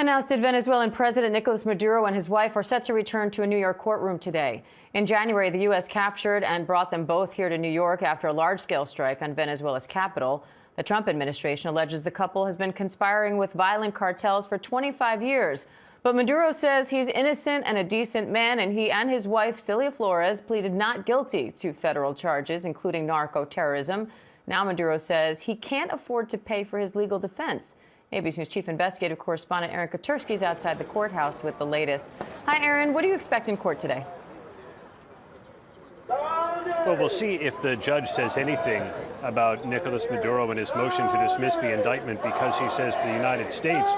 And ousted Venezuelan President Nicolas Maduro and his wife are set to return to a New York courtroom today. In January, the U.S. captured and brought them both here to New York after a large-scale strike on Venezuela's capital. The Trump administration alleges the couple has been conspiring with violent cartels for 25 years. But Maduro says he's innocent and a decent man, and he and his wife, Celia Flores, pleaded not guilty to federal charges, including narco-terrorism. Now Maduro says he can't afford to pay for his legal defense. ABC News chief investigative correspondent Aaron Katersky is outside the courthouse with the latest. Hi, Aaron. What do you expect in court today? Well, we'll see if the judge says anything about Nicolas Maduro and his motion to dismiss the indictment, because he says the United States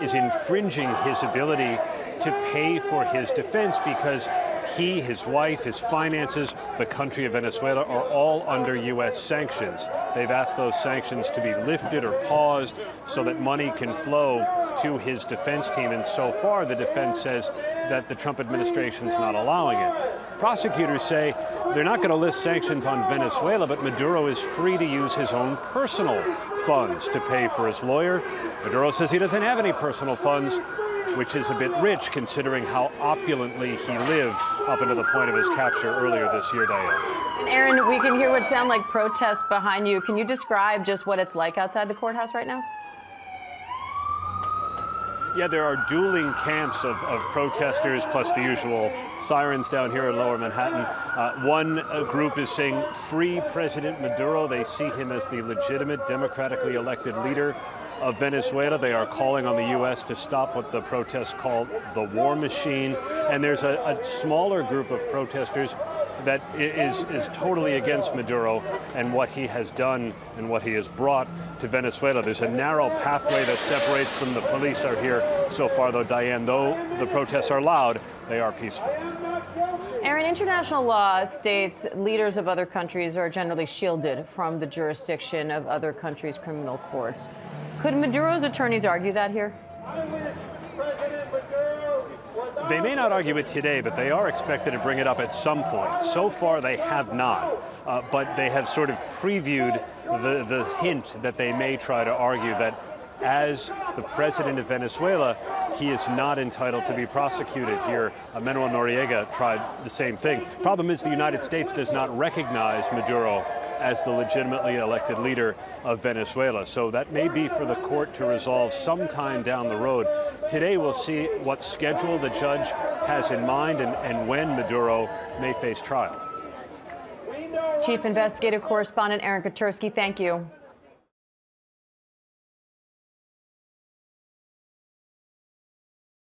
is infringing his ability to pay for his defense because he, his wife, his finances, the country of Venezuela are all under U.S. sanctions. They've asked those sanctions to be lifted or paused so that money can flow to his defense team. And so far, the defense says that the Trump administration is not allowing it. Prosecutors say they're not going to lift sanctions on Venezuela, but Maduro is free to use his own personal funds to pay for his lawyer. Maduro says he doesn't have any personal funds, which is a bit rich considering how opulently he lived up until the point of his capture earlier this year, Diane. And Aaron, we can hear what sound like protests behind you. Can you describe just what it's like outside the courthouse right now? Yeah, there are dueling camps of protesters, plus the usual sirens down here in Lower Manhattan. One group is saying, "Free President Maduro." They see him as the legitimate, democratically elected leader of Venezuela. They are calling on the U.S. to stop what the protests call the war machine. And there's a smaller group of protesters that is totally against Maduro and what he has done and what he has brought to Venezuela. There's a narrow pathway that separates them. The police are here so far, though, Diane, though the protests are loud, they are peaceful. Aaron, international law states leaders of other countries are generally shielded from the jurisdiction of other countries' criminal courts. Could Maduro's attorneys argue that here? They may not argue it today, but they are expected to bring it up at some point. So far, they have not, but they have sort of previewed the hint that they may try to argue that as the president of Venezuela, he is not entitled to be prosecuted here. Manuel Noriega tried the same thing. Problem is the United States does not recognize Maduro as the legitimately elected leader of Venezuela. So that may be for the court to resolve sometime down the road. Today we'll see what schedule the judge has in mind and when Maduro may face trial. Chief investigative correspondent Aaron Katersky, thank you.